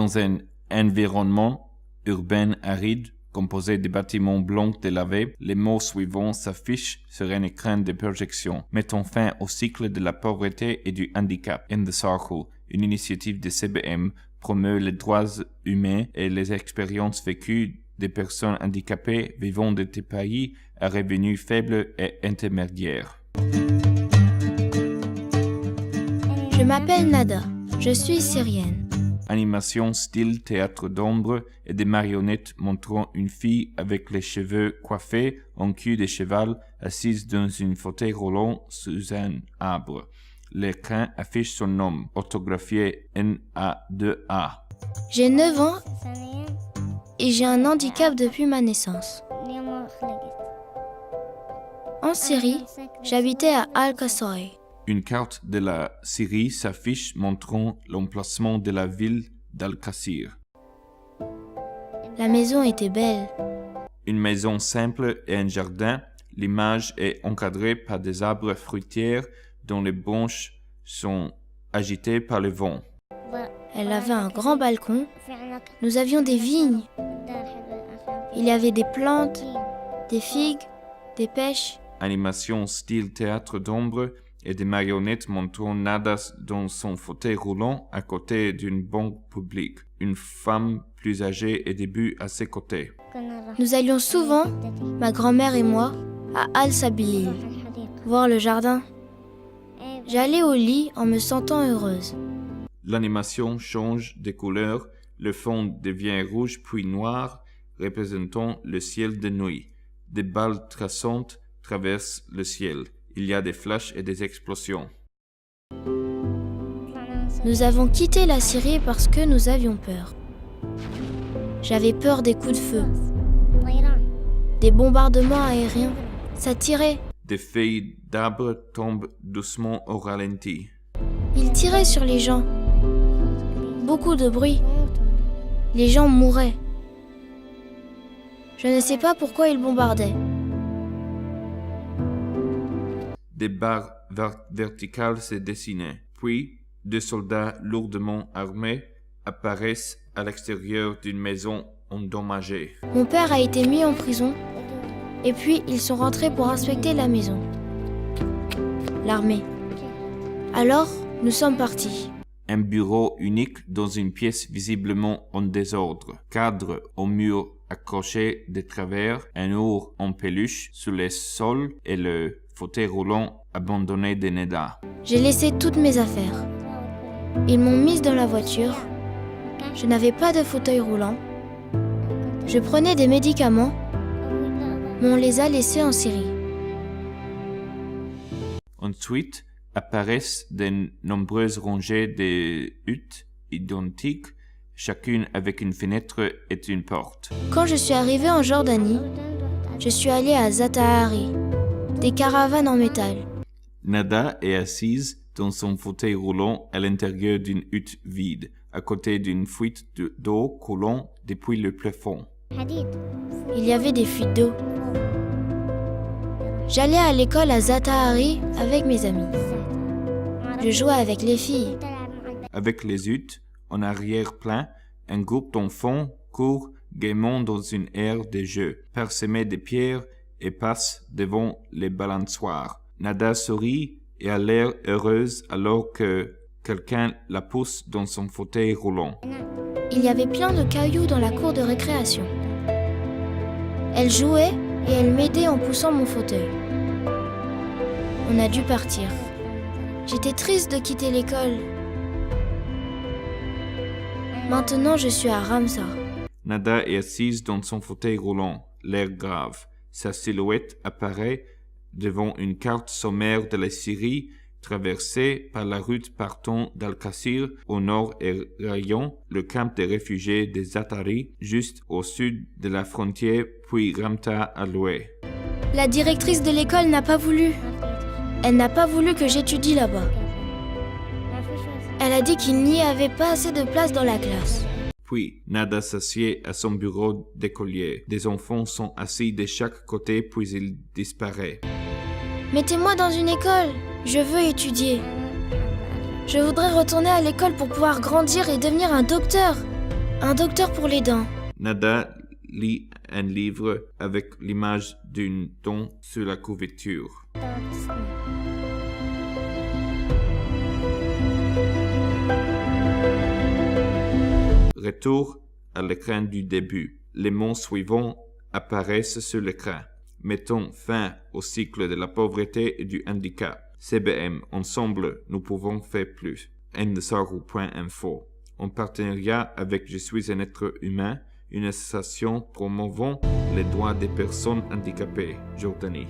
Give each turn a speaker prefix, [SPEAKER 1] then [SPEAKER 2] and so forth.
[SPEAKER 1] Dans un environnement urbain aride, composé de bâtiments blancs délavés, les mots suivants s'affichent sur un écran de projection, mettant fin au cycle de la pauvreté et du handicap. In the Circle, une initiative de CBM, promeut les droits humains et les expériences vécues des personnes handicapées vivant dans des pays à revenus faibles et intermédiaires.
[SPEAKER 2] Je m'appelle Nada, je suis syrienne.
[SPEAKER 1] Animation style théâtre d'ombre et des marionnettes montrant une fille avec les cheveux coiffés en cul de cheval assise dans un fauteuil roulant sous un arbre. L'écran affiche son nom, orthographié NA2A.
[SPEAKER 2] J'ai 9 ans et j'ai un handicap depuis ma naissance. En Syrie, j'habitais à Al-Qasai.
[SPEAKER 1] Une carte de la Syrie s'affiche montrant l'emplacement de la ville d'Al-Qassir.
[SPEAKER 2] La maison était belle.
[SPEAKER 1] Une maison simple et un jardin. L'image est encadrée par des arbres fruitiers dont les branches sont agitées par le vent.
[SPEAKER 2] Elle avait un grand balcon. Nous avions des vignes. Il y avait des plantes, des figues, des pêches.
[SPEAKER 1] Animation style théâtre d'ombre et des marionnettes montrant Nada dans son fauteuil roulant à côté d'une banque publique. Une femme plus âgée est debout à ses côtés.
[SPEAKER 2] Nous allions souvent, ma grand-mère et moi, à Al-Sabil, voir le jardin. J'allais au lit en me sentant heureuse.
[SPEAKER 1] L'animation change de couleur, le fond devient rouge puis noir, représentant le ciel de nuit. Des balles traçantes traversent le ciel. Il y a des flashs et des explosions.
[SPEAKER 2] Nous avons quitté la Syrie parce que nous avions peur. J'avais peur des coups de feu, des bombardements aériens. Ça tirait.
[SPEAKER 1] Des feuilles d'arbres tombent doucement au ralenti.
[SPEAKER 2] Ils tiraient sur les gens. Beaucoup de bruit. Les gens mouraient. Je ne sais pas pourquoi ils bombardaient.
[SPEAKER 1] Des barres verticales se dessinaient. Puis, deux soldats lourdement armés apparaissent à l'extérieur d'une maison endommagée.
[SPEAKER 2] Mon père a été mis en prison et puis ils sont rentrés pour inspecter la maison. L'armée. Alors, nous sommes partis.
[SPEAKER 1] Un bureau unique dans une pièce visiblement en désordre. Cadre au mur accroché de travers, un ours en peluche sur le sol et le fauteuil roulant abandonné de Neda.
[SPEAKER 2] J'ai laissé toutes mes affaires. Ils m'ont mise dans la voiture. Je n'avais pas de fauteuil roulant. Je prenais des médicaments, mais on les a laissés en Syrie.
[SPEAKER 1] Ensuite, apparaissent de nombreuses rangées de huttes identiques, chacune avec une fenêtre et une porte.
[SPEAKER 2] Quand je suis arrivée en Jordanie, je suis allée à Zatahari, des caravanes en métal.
[SPEAKER 1] Nada est assise dans son fauteuil roulant à l'intérieur d'une hutte vide, à côté d'une fuite d'eau coulant depuis le plafond.
[SPEAKER 2] Il y avait des fuites d'eau. J'allais à l'école à Zatahari avec mes amis. Je jouais avec les filles.
[SPEAKER 1] Avec les huttes, en arrière-plan, un groupe d'enfants court gaiement dans une aire de jeu, parsemée de pierres et passe devant les balançoires. Nada sourit et a l'air heureuse alors que quelqu'un la pousse dans son fauteuil roulant.
[SPEAKER 2] Il y avait plein de cailloux dans la cour de récréation. Elle jouait et elle m'aidait en poussant mon fauteuil. On a dû partir. J'étais triste de quitter l'école. Maintenant, je suis à Ramsa.
[SPEAKER 1] Nada est assise dans son fauteuil roulant, l'air grave. Sa silhouette apparaît devant une carte sommaire de la Syrie, traversée par la route partant d'Al-Qassir au nord et rayant le camp des réfugiés des Zatari juste au sud de la frontière, puis Ramta à l'ouest.
[SPEAKER 2] La directrice de l'école n'a pas voulu. Elle n'a pas voulu que j'étudie là-bas. Elle a dit qu'il n'y avait pas assez de place dans la classe.
[SPEAKER 1] Puis, Nada s'assied à son bureau d'écolier. Des enfants sont assis de chaque côté, puis il disparaît.
[SPEAKER 2] Mettez-moi dans une école. Je veux étudier. Je voudrais retourner à l'école pour pouvoir grandir et devenir un docteur. Un docteur pour les dents.
[SPEAKER 1] Nada lit un livre avec l'image d'une dent sur la couverture. Retour à l'écran du début. Les mots suivants apparaissent sur l'écran. Mettons fin au cycle de la pauvreté et du handicap. CBM, ensemble, nous pouvons faire plus. ndsaru.info. En partenariat avec Je suis un être humain, une association promouvant les droits des personnes handicapées, Jordanie.